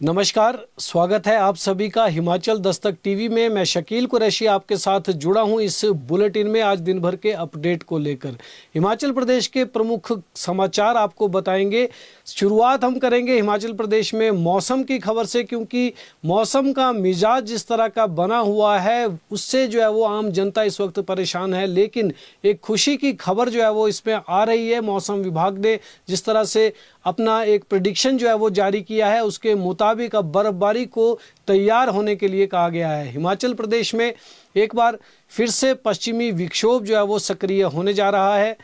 नमस्कार, स्वागत है आप सभी का हिमाचल दस्तक टीवी में। मैं शकील कुरैशी आपके साथ जुड़ा हूं इस बुलेटिन में आज दिन भर के अपडेट को लेकर। हिमाचल प्रदेश के प्रमुख समाचार आपको बताएंगे। शुरुआत हम करेंगे हिमाचल प्रदेश में मौसम की खबर से, क्योंकि मौसम का मिजाज जिस तरह का बना हुआ है उससे जो है वो आम जनता इस वक्त परेशान है। लेकिन एक खुशी की खबर जो है वो इसमें आ रही है। मौसम विभाग ने जिस तरह से अपना एक प्रेडिक्शन जो है वो जारी किया है उसके मुताबिक अब बर्फबारी को तैयार होने के लिए कहा गया है। हिमाचल प्रदेश में एक बार फिर से पश्चिमी विक्षोभ जो है वो सक्रिय होने जा रहा है।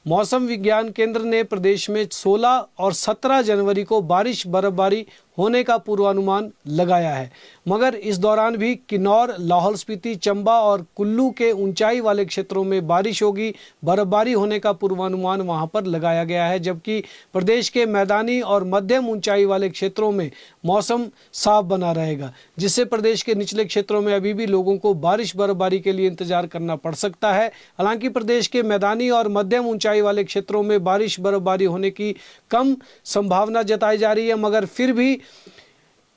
मौसम विज्ञान केंद्र ने प्रदेश में 16 और 17 जनवरी को बर्फबारी होने का पूर्वानुमान लगाया है, मगर इस दौरान भी किन्नौर, लाहौल स्पीति, चंबा और कुल्लू के ऊंचाई वाले क्षेत्रों में बारिश होगी। बर्फबारी होने का पूर्वानुमान वहां पर लगाया गया है, जबकि प्रदेश के मैदानी और मध्यम ऊंचाई वाले क्षेत्रों में मौसम साफ बना रहेगा, जिससे प्रदेश के निचले क्षेत्रों में अभी भी लोगों को बर्फबारी के लिए इंतजार करना पड़ सकता है। हालांकि प्रदेश के मैदानी और मध्यम ऊंचाई वाले क्षेत्रों में बर्फबारी होने की कम संभावना जताई जा रही है, मगर फिर भी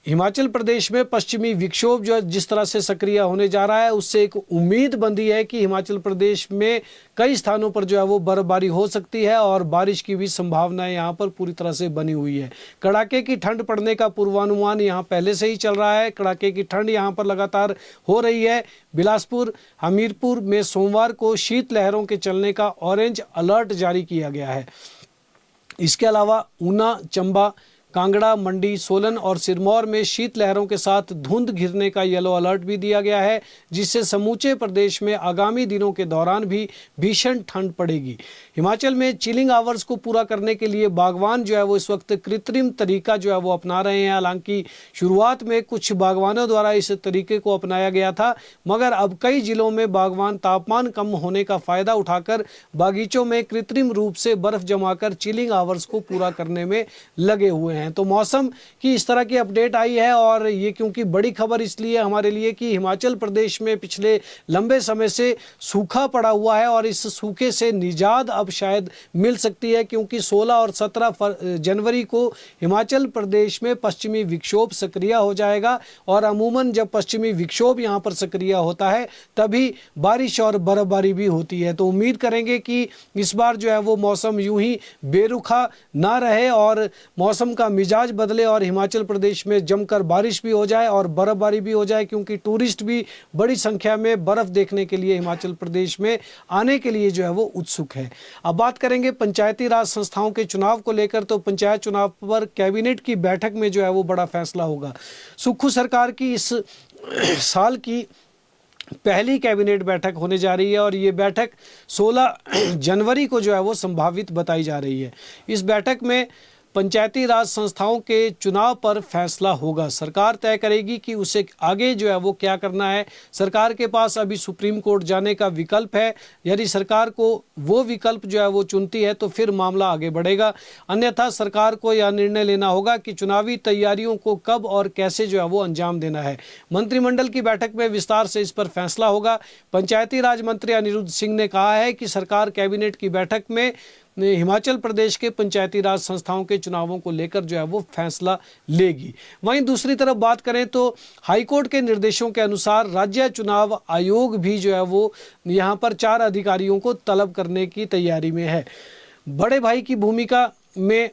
हिमाचल प्रदेश में पश्चिमी विक्षोभ जो जिस तरह से सक्रिय होने जा रहा है उससे एक उम्मीद बंधी है कि हिमाचल प्रदेश में कई स्थानों पर जो है वो बर्फबारी हो सकती है और बारिश की भी संभावनाएं यहां पर पूरी तरह से बनी हुई है। कड़ाके की ठंड पड़ने का पूर्वानुमान यहां पहले से ही चल रहा है। कड़ाके की ठंड यहां पर लगातार हो रही है। बिलासपुर, हमीरपुर में सोमवार को शीतलहरों के चलने का ऑरेंज अलर्ट जारी किया गया है। इसके अलावा ऊना, चंबा, कांगड़ा, मंडी, सोलन और सिरमौर में शीतलहरों के साथ धुंध घिरने का येलो अलर्ट भी दिया गया है, जिससे समूचे प्रदेश में आगामी दिनों के दौरान भी भीषण ठंड पड़ेगी। हिमाचल में चिलिंग आवर्स को पूरा करने के लिए बागवान जो है वो इस वक्त कृत्रिम तरीका जो है वो अपना रहे हैं। हालांकि शुरुआत में कुछ बागवानों द्वारा इस तरीके को अपनाया गया था, मगर अब कई जिलों में बागवान तापमान कम होने का फायदा उठाकर बागीचों में कृत्रिम रूप से बर्फ जमाकर चिलिंग आवर्स को पूरा करने में लगे हुए हैं। तो मौसम की इस तरह की अपडेट आई है, और ये क्योंकि बड़ी खबर इसलिए हमारे लिए कि हिमाचल प्रदेश में पिछले लंबे समय से सूखा पड़ा हुआ है और इस सूखे से निजात अब शायद मिल सकती है, क्योंकि 16 और 17 जनवरी को हिमाचल प्रदेश में पश्चिमी विक्षोभ सक्रिय हो जाएगा। और अमूमन जब पश्चिमी विक्षोभ यहाँ पर सक्रिय होता है तभी बारिश और बर्फबारी भी होती है। तो उम्मीद करेंगे कि इस बार जो है वो मौसम यूं ही बेरुखा ना रहे और मौसम का मिजाज बदले और हिमाचल प्रदेश में जमकर बारिश भी हो जाए और बर्फबारी भी हो जाए, क्योंकि टूरिस्ट भी बड़ी संख्या में बर्फ देखने के लिए हिमाचल प्रदेश में आने के लिए जो है वो उत्सुक है। अब बात करेंगे पंचायती राज संस्थाओं के चुनाव को लेकर। तो पंचायत चुनाव पर कैबिनेट की बैठक में जो है वो बड़ा फैसला होगा। सुक्खू सरकार की इस साल की पहली कैबिनेट बैठक होने जा रही है और ये बैठक 16 जनवरी को जो है वो संभावित बताई जा रही है। इस बैठक में पंचायती राज संस्थाओं के चुनाव पर फैसला होगा। सरकार तय करेगी कि उसे आगे जो है वो क्या करना है। सरकार के पास अभी सुप्रीम कोर्ट जाने का विकल्प है। यदि सरकार को वो विकल्प जो है वो चुनती है तो फिर मामला आगे बढ़ेगा, अन्यथा सरकार को यह निर्णय लेना होगा कि चुनावी तैयारियों को कब और कैसे जो है वो अंजाम देना है। मंत्रिमंडल की बैठक में विस्तार से इस पर फैसला होगा। पंचायती राज मंत्री अनिरुद्ध सिंह ने कहा है कि सरकार कैबिनेट की बैठक में हिमाचल प्रदेश के पंचायती राज संस्थाओं के चुनावों को लेकर जो है वो फैसला लेगी। वहीं दूसरी तरफ बात करें तो हाईकोर्ट के निर्देशों के अनुसार राज्य चुनाव आयोग भी जो है वो यहाँ पर 4 अधिकारियों को तलब करने की तैयारी में है। बड़े भाई की भूमिका में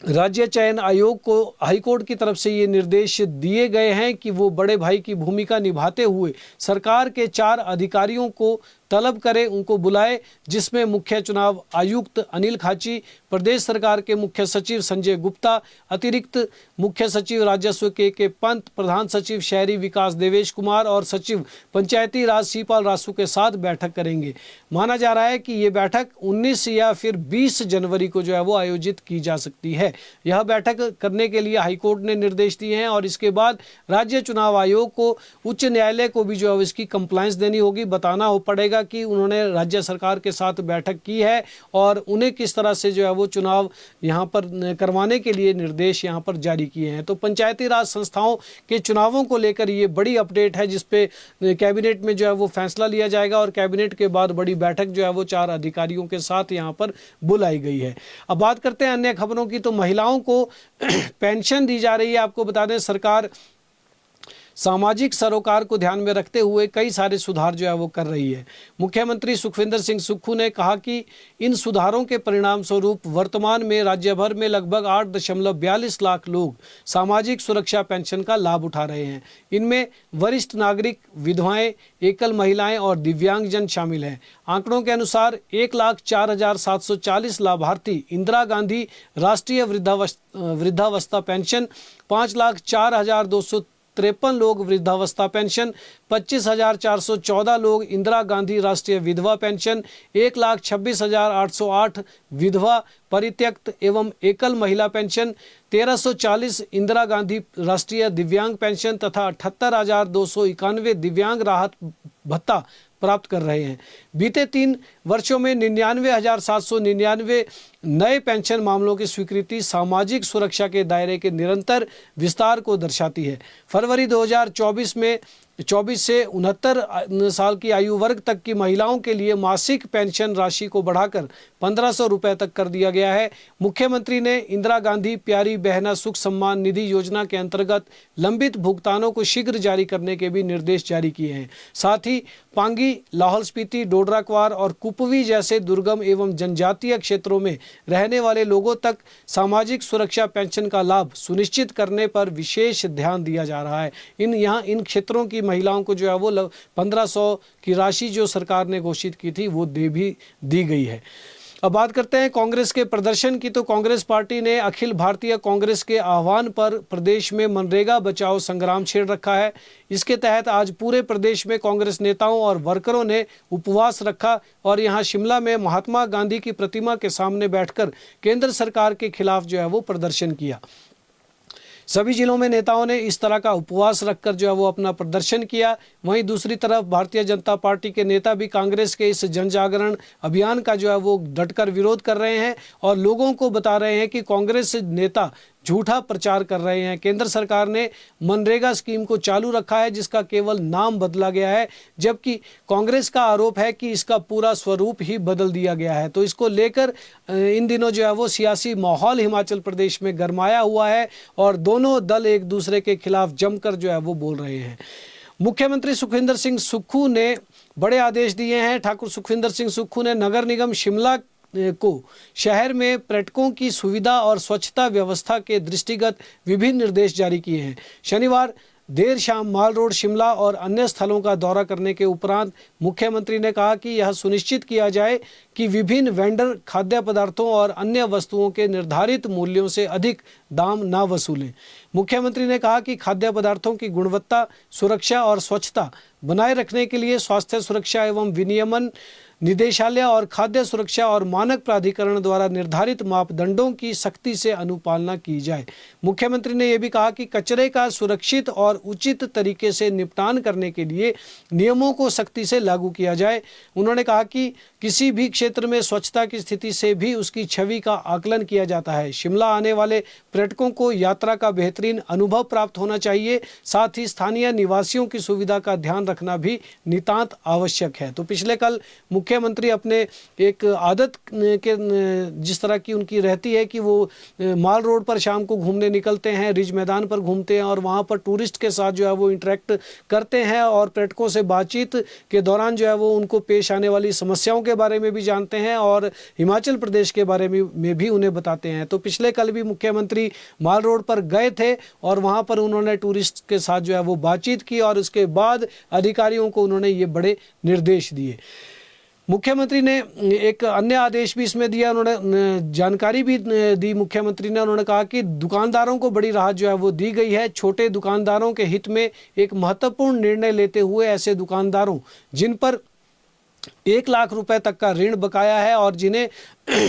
राज्य चयन आयोग को हाईकोर्ट की तरफ से ये निर्देश दिए गए हैं कि वो बड़े भाई की भूमिका निभाते हुए सरकार के 4 अधिकारियों को तलब करे, उनको बुलाए, जिसमें मुख्य चुनाव आयुक्त अनिल खाची, प्रदेश सरकार के मुख्य सचिव संजय गुप्ता, अतिरिक्त मुख्य सचिव राजस्व के पंत, प्रधान सचिव शहरी विकास देवेश कुमार और सचिव पंचायती राज सीपाल रासू के साथ बैठक करेंगे। माना जा रहा है कि ये बैठक 19 या फिर 20 जनवरी को जो है वो आयोजित की जा सकती है। यह बैठक करने के लिए हाईकोर्ट ने निर्देश दिए हैं और इसके बाद राज्य चुनाव आयोग को, उच्च न्यायालय को भी जो है इसकी कंप्लायंस देनी होगी, बताना हो पड़ेगा दिया कि उन्होंने राज्य सरकार के साथ बैठक की है और उन्हें किस तरह से जो है वो चुनाव यहाँ पर करवाने के लिए निर्देश यहाँ पर जारी किए हैं। तो पंचायती राज संस्थाओं के चुनावों को लेकर ये बड़ी अपडेट है, जिसपे कैबिनेट में जो है वो फैसला लिया जाएगा और कैबिनेट के बाद बड़ी बैठक जो है वो 4 अधिकारियों के साथ यहाँ पर बुलाई गई है। अब बात करते हैं अन्य खबरों की। तो महिलाओं को पेंशन दी जा रही है। आपको बता दें, सरकार सामाजिक सरोकार को ध्यान में रखते हुए कई सारे सुधार जो है वो कर रही है। मुख्यमंत्री सुखविंदर सिंह सुक्खू ने कहा कि इन सुधारों के परिणाम स्वरूप वर्तमान में राज्य भर में लगभग 8.42 लाख लोग सामाजिक सुरक्षा पेंशन का लाभ उठा रहे हैं। इनमें वरिष्ठ नागरिक, विधवाएं, एकल महिलाएं और दिव्यांगजन शामिल हैं। आंकड़ों के अनुसार 1,04,740 लाभार्थी इंदिरा गांधी राष्ट्रीय वृद्धावस्था पेंशन, 5,04,253 लोग वृद्धावस्था पेंशन, 25,414 लोग इंदिरा गांधी राष्ट्रीय विधवा पेंशन, 1,26,808 विधवा परित्यक्त एवं एकल महिला पेंशन, 1,340 इंदिरा गांधी राष्ट्रीय दिव्यांग पेंशन तथा 78,291 दिव्यांग राहत भत्ता प्राप्त कर रहे हैं। बीते 3 वर्षों में 99,799 नए पेंशन मामलों की स्वीकृति सामाजिक सुरक्षा के दायरे के निरंतर विस्तार को दर्शाती है। फरवरी 2024 में 24 से 69 साल की आयु वर्ग तक की महिलाओं के लिए मासिक पेंशन राशि को बढ़ाकर 1,500 रुपये तक कर दिया गया है। मुख्यमंत्री ने इंदिरा गांधी प्यारी बहना सुख सम्मान निधि योजना के अंतर्गत लंबित भुगतानों को शीघ्र जारी करने के भी निर्देश जारी किए हैं। साथ ही पांगी, लाहौल स्पीति, डोडरा क्वार और कुपवी जैसे दुर्गम एवं जनजातीय क्षेत्रों में रहने वाले लोगों तक सामाजिक सुरक्षा पेंशन का लाभ सुनिश्चित करने पर विशेष ध्यान दिया जा रहा है। इन क्षेत्रों की महिलाओं को जो है वो 1,500 की राशि जो सरकार ने घोषित की थी वो दी गई है। अब बात करते हैं कांग्रेस के प्रदर्शन की। तो कांग्रेस पार्टी ने अखिल भारतीय कांग्रेस के आह्वान पर प्रदेश में मनरेगा बचाओ संग्राम छेड़ रखा है। इसके तहत आज पूरे प्रदेश में कांग्रेस नेताओं और वर्करों ने उपवास रखा और यहां शिमला में महात्मा गांधी की प्रतिमा के सामने बैठकर केंद्र सरकार के खिलाफ जो है वो प्रदर्शन किया। सभी जिलों में नेताओं ने इस तरह का उपवास रखकर जो है वो अपना प्रदर्शन किया। वहीं दूसरी तरफ भारतीय जनता पार्टी के नेता भी कांग्रेस के इस जन जागरण अभियान का जो है वो डटकर विरोध कर रहे हैं और लोगों को बता रहे हैं कि कांग्रेस नेता झूठा प्रचार कर रहे हैं। केंद्र सरकार ने मनरेगा स्कीम को चालू रखा है, जिसका केवल नाम बदला गया है, जबकि कांग्रेस का आरोप है कि इसका पूरा स्वरूप ही बदल दिया गया है। तो इसको लेकर इन दिनों जो है वो सियासी माहौल हिमाचल प्रदेश में गरमाया हुआ है और दोनों दल एक दूसरे के खिलाफ जमकर जो है वो बोल रहे हैं। मुख्यमंत्री सुखविंदर सिंह सुक्खू ने बड़े आदेश दिए हैं। ठाकुर सुखविंदर सिंह सुक्खू ने नगर निगम शिमला को शहर में पर्यटकों की सुविधा और स्वच्छता व्यवस्था के दृष्टिगत विभिन्न निर्देश जारी किए हैं। शनिवार देर शाम माल रोड, शिमला और अन्य स्थलों का दौरा करने के उपरांत मुख्यमंत्री ने कहा कि यह सुनिश्चित किया जाए कि विभिन्न वेंडर खाद्य पदार्थों और अन्य वस्तुओं के निर्धारित मूल्यों से अधिक दाम न वसूलें। मुख्यमंत्री ने कहा कि खाद्य पदार्थों की गुणवत्ता, सुरक्षा और स्वच्छता बनाए रखने के लिए स्वास्थ्य सुरक्षा एवं विनियमन निदेशालय और खाद्य सुरक्षा और मानक प्राधिकरण द्वारा निर्धारित मापदंडों की सख्ती से अनुपालना की जाए। मुख्यमंत्री ने यह भी कहा कि कचरे का सुरक्षित और उचित तरीके से निपटान करने के लिए नियमों को सख्ती से लागू किया जाए। उन्होंने कहा कि किसी भी क्षेत्र में स्वच्छता की स्थिति से भी उसकी छवि का आकलन किया जाता है। शिमला आने वाले पर्यटकों को यात्रा का बेहतरीन अनुभव प्राप्त होना चाहिए। साथ ही स्थानीय निवासियों की सुविधा का ध्यान रखना भी नितांत आवश्यक है। तो पिछले कल मुख्यमंत्री अपने एक आदत के जिस तरह की उनकी रहती है कि वो माल रोड पर शाम को घूमने निकलते हैं, रिज मैदान पर घूमते हैं और वहाँ पर टूरिस्ट के साथ जो है वो इंटरेक्ट करते हैं और पर्यटकों से बातचीत के दौरान जो है वो उनको पेश आने वाली समस्याओं के बारे में भी जानते हैं और हिमाचल प्रदेश के बारे में भी उन्हें बताते हैं। तो पिछले कल भी मुख्यमंत्री माल रोड पर गए थे और वहाँ पर उन्होंने टूरिस्ट के साथ जो है वो बातचीत की और उसके बाद अधिकारियों को उन्होंने ये बड़े निर्देश दिए। मुख्यमंत्री ने एक अन्य आदेश भी इसमें दिया, उन्होंने जानकारी भी दी। मुख्यमंत्री ने उन्होंने कहा कि दुकानदारों को बड़ी राहत जो है वो दी गई है। छोटे दुकानदारों के हित में एक महत्वपूर्ण निर्णय लेते हुए ऐसे दुकानदारों जिन पर 1 लाख रुपए तक का ऋण बकाया है और जिन्हें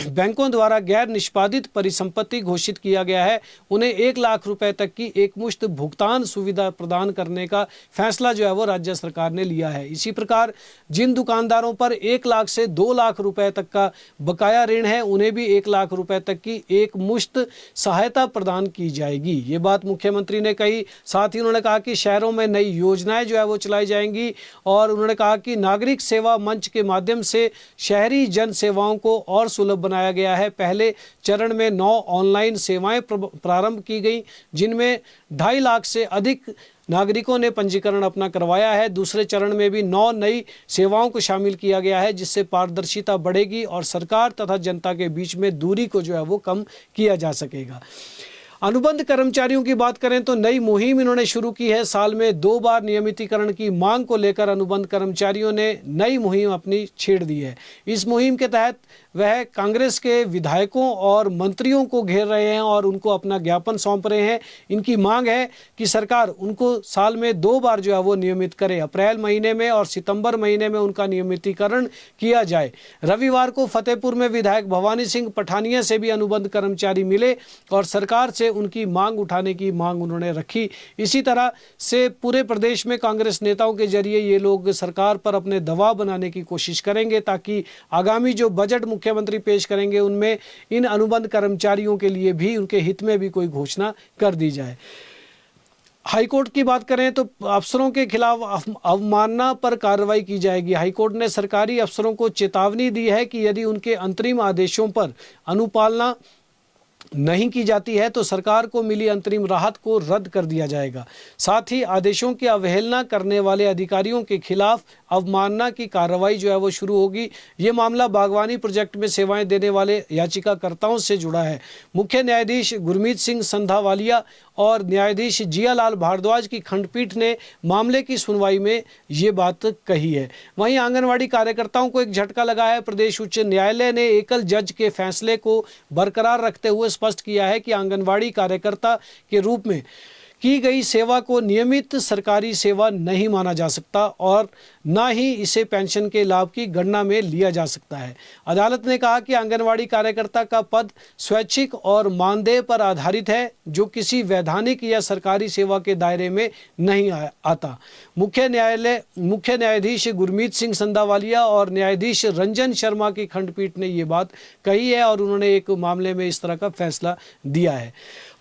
बैंकों द्वारा गैर निष्पादित परिसंपत्ति घोषित किया गया है उन्हें 1 लाख रुपए तक की एकमुश्त भुगतान सुविधा प्रदान करने का फैसला जो है वो राज्य सरकार ने लिया है। इसी प्रकार जिन दुकानदारों पर 1 लाख से 2 लाख रुपए तक का बकाया ऋण है उन्हें भी 1 लाख रुपए तक की एकमुश्त सहायता प्रदान की जाएगी। ये बात मुख्यमंत्री ने कही। साथ ही उन्होंने कहा कि शहरों में नई योजनाएं जो है वो चलाई जाएंगी और उन्होंने कहा कि नागरिक सेवा मंच के माध्यम से शहरी जन सेवाओं को और सुलभ बनाया गया है। पहले चरण में 9 ऑनलाइन सेवाएं प्रारंभ की गई जिनमें 2.5 लाख से अधिक नागरिकों ने पंजीकरण अपना करवाया है। दूसरे चरण में भी 9 नई सेवाओं को शामिल किया गया है जिससे पारदर्शिता बढ़ेगी और सरकार तथा जनता के बीच में दूरी को जो है वो कम किया जा सकेगा। अनुबंध कर्मचारियों की बात करें तो नई मुहिम इन्होंने शुरू की है। साल में 2 बार नियमितीकरण की मांग को लेकर अनुबंध कर्मचारियों ने नई मुहिम अपनी छेड़ दी है। इस मुहिम के तहत वह कांग्रेस के विधायकों और मंत्रियों को घेर रहे हैं और उनको अपना ज्ञापन सौंप रहे हैं। इनकी मांग है कि सरकार उनको साल में 2 बार जो है वो नियमित करे। अप्रैल महीने में और सितंबर महीने में उनका नियमितीकरण किया जाए। रविवार को फतेहपुर में विधायक भवानी सिंह पठानिया से भी अनुबंध कर्मचारी मिले और सरकार से उनकी मांग उठाने की मांग उन्होंने रखी। इसी तरह से पूरे प्रदेश में कांग्रेस नेताओं के जरिए ये लोग सरकार पर अपने दबाव बनाने की कोशिश करेंगे ताकि आगामी जो बजट मुख्यमंत्री पेश करेंगे उनमें इन अनुबंध कर्मचारियों के लिए भी उनके हित में भी कोई घोषणा कर दी जाए। हाईकोर्ट की बात करें तो अफसरों के खिलाफ अवमानना पर कार्रवाई की जाएगी। हाईकोर्ट ने सरकारी अफसरों को चेतावनी दी है कि यदि उनके अंतरिम आदेशों पर अनुपालना नहीं की जाती है तो सरकार को मिली अंतरिम राहत को रद्द कर दिया जाएगा। साथ ही आदेशों की अवहेलना करने वाले अधिकारियों के खिलाफ अवमानना की कार्रवाई जो है वो शुरू होगी। ये मामला बागवानी प्रोजेक्ट में सेवाएं देने वाले याचिकाकर्ताओं से जुड़ा है। मुख्य न्यायाधीश गुरमीत सिंह संधावालिया और न्यायाधीश जियालाल भारद्वाज की खंडपीठ ने मामले की सुनवाई में ये बात कही है। वहीं आंगनवाड़ी कार्यकर्ताओं को एक झटका लगा है। प्रदेश उच्च न्यायालय ने एकल जज के फैसले को बरकरार रखते हुए स्पष्ट किया है कि आंगनवाड़ी कार्यकर्ता के रूप में की गई सेवा को नियमित सरकारी सेवा नहीं माना जा सकता और न ही इसे पेंशन के लाभ की गणना में लिया जा सकता है। अदालत ने कहा कि आंगनवाड़ी कार्यकर्ता का पद स्वैच्छिक और मानदेय पर आधारित है जो किसी वैधानिक या सरकारी सेवा के दायरे में नहीं आता। मुख्य न्यायाधीश गुरमीत सिंह संधावालिया और न्यायाधीश रंजन शर्मा की खंडपीठ ने ये बात कही है और उन्होंने एक मामले में इस तरह का फैसला दिया है।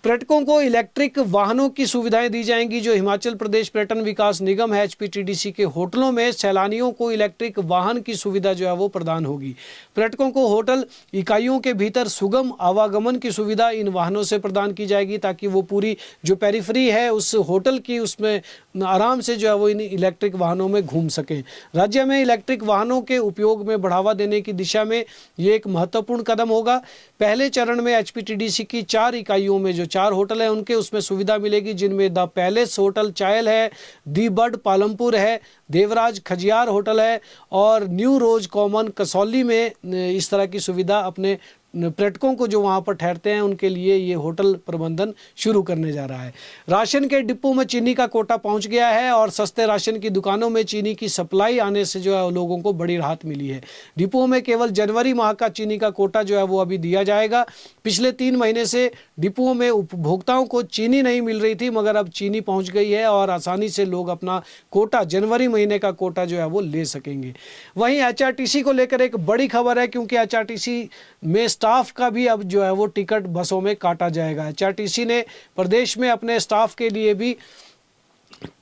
पर्यटकों को इलेक्ट्रिक वाहनों की सुविधाएं दी जाएंगी। जो हिमाचल प्रदेश पर्यटन विकास निगम है HPTDC के होटलों में सैलानियों को इलेक्ट्रिक वाहन की सुविधा जो है वो प्रदान होगी। पर्यटकों को होटल इकाइयों के भीतर सुगम आवागमन की सुविधा इन वाहनों से प्रदान की जाएगी ताकि वो पूरी जो पेरिफेरी है उस होटल की उसमें आराम से जो है वो इन इलेक्ट्रिक वाहनों में घूम सकें। राज्य में इलेक्ट्रिक वाहनों के उपयोग में बढ़ावा देने की दिशा में ये एक महत्वपूर्ण कदम होगा। पहले चरण में HPTDC की 4 इकाइयों में जो 4 होटल है उनके उसमें सुविधा मिलेगी जिनमें द पैलेस होटल चायल है, दी बर्ड पालमपुर है, देवराज खजियार होटल है और न्यू रोज कॉमन कसौली में इस तरह की सुविधा अपने पर्यटकों को जो वहाँ पर ठहरते हैं उनके लिए ये होटल प्रबंधन शुरू करने जा रहा है। राशन के डिपो में चीनी का कोटा पहुँच गया है और सस्ते राशन की दुकानों में चीनी की सप्लाई आने से जो है लोगों को बड़ी राहत मिली है। डिपो में केवल जनवरी माह का चीनी का कोटा जो है वो अभी दिया जाएगा। पिछले 3 महीने से डिपो में उपभोक्ताओं को चीनी नहीं मिल रही थी मगर अब चीनी पहुँच गई है और आसानी से लोग अपना कोटा जनवरी महीने का कोटा जो है वो ले सकेंगे। वहीं HRTC को लेकर एक बड़ी खबर है क्योंकि HRTC में स्टाफ का भी अब जो है वो टिकट बसों में काटा जाएगा। HRTC ने प्रदेश में अपने स्टाफ के लिए भी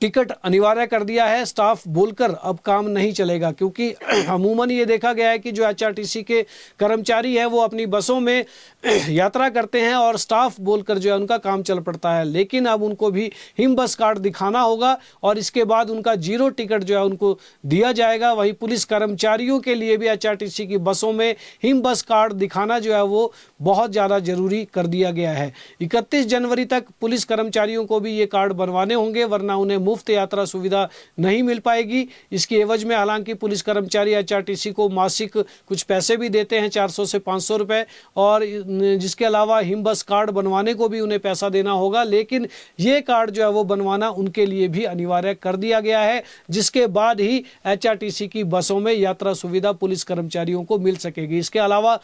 टिकट अनिवार्य कर दिया है। स्टाफ बोलकर अब काम नहीं चलेगा क्योंकि अमूमन ये देखा गया है कि जो HRTC के कर्मचारी हैं वो अपनी बसों में यात्रा करते हैं और स्टाफ बोलकर जो है उनका काम चल पड़ता है। लेकिन अब उनको भी हिम बस कार्ड दिखाना होगा और इसके बाद उनका 0 टिकट जो है उनको दिया जाएगा। वहीं पुलिस कर्मचारियों के लिए भी HRTC की बसों में हिम बस कार्ड दिखाना जो है वो बहुत ज़्यादा जरूरी कर दिया गया है। 31 जनवरी तक पुलिस कर्मचारियों को भी ये कार्ड बनवाने होंगे वरना उन्हें मुफ्त यात्रा सुविधा नहीं मिल पाएगी। इसकी एवज में हालांकि पुलिस कर्मचारी एचआरटीसी को मासिक कुछ पैसे भी देते हैं, 400 से 500 रुपए, और जिसके अलावा हिम बस कार्ड बनवाने को भी उन्हें पैसा देना होगा। लेकिन ये कार्ड जो है वो बनवाना उनके लिए भी अनिवार्य कर दिया गया है, जिसके बाद ही एचआरटीसी की बसों में यात्रा सुविधा पुलिस कर्मचारियों को मिल सकेगी। इसके अलावा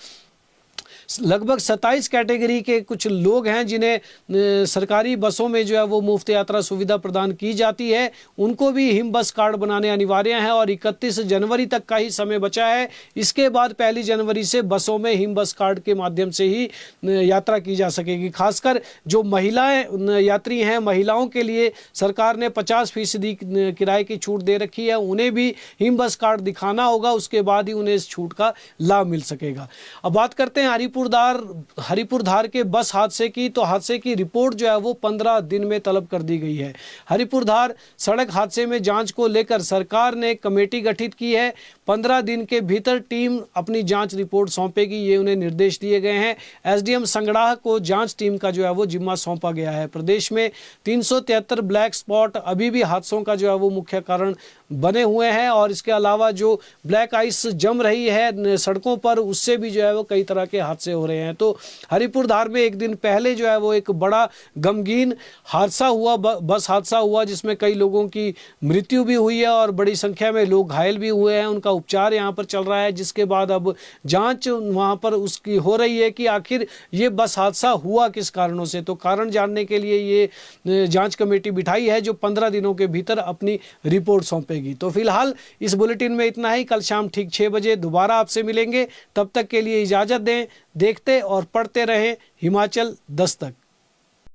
लगभग 27 कैटेगरी के कुछ लोग हैं जिन्हें सरकारी बसों में जो है वो मुफ्त यात्रा सुविधा प्रदान की जाती है, उनको भी हिम बस कार्ड बनाने अनिवार्य है और 31 जनवरी तक का ही समय बचा है। इसके बाद 1 जनवरी से बसों में हिम बस कार्ड के माध्यम से ही यात्रा की जा सकेगी। खासकर जो महिलाएं यात्री हैं, महिलाओं के लिए सरकार ने 50% किराए की छूट दे रखी है, उन्हें भी हिम बस कार्ड दिखाना होगा, उसके बाद ही उन्हें इस छूट का लाभ मिल सकेगा। अब बात करते हैं हरिपुरधार के बस हादसे की। तो हादसे की रिपोर्ट जो है वो 15 दिन में तलब कर दी गई है। हरिपुरधार सड़क हादसे में जांच को लेकर सरकार ने कमेटी गठित की है। 15 दिन के भीतर टीम अपनी जांच रिपोर्ट सौंपेगी, ये उन्हें निर्देश दिए गए हैं। एसडीएम संगड़ाह को जांच टीम का जो है वो जिम्मा सौंपा गया है। प्रदेश में 373 ब्लैक स्पॉट अभी भी हादसों का जो है वो मुख्य कारण बने हुए हैं, और इसके अलावा जो ब्लैक आइस जम रही है सड़कों पर, उससे भी जो है वो कई तरह के हादसे हो रहे हैं। तो हरिपुरधार में एक दिन पहले जो है वो एक बड़ा गमगीन हादसा हुआ, बस हादसा हुआ, जिसमें कई लोगों की मृत्यु भी हुई है और बड़ी संख्या में लोग घायल भी हुए हैं। उनका उपचार यहाँ पर चल रहा है, जिसके बाद अब जांच वहाँ पर उसकी हो रही है कि आखिर ये बस हादसा हुआ किस कारणों से। तो कारण जानने के लिए ये जांच कमेटी बिठाई है, जो 15 दिनों के भीतर अपनी रिपोर्ट सौंपेगी। तो फिलहाल इस बुलेटिन में इतना ही। कल शाम ठीक 6 बजे दोबारा आपसे मिलेंगे। तब तक के लिए इजाजत दें। देखते और पढ़ते रहें हिमाचल दस्तक।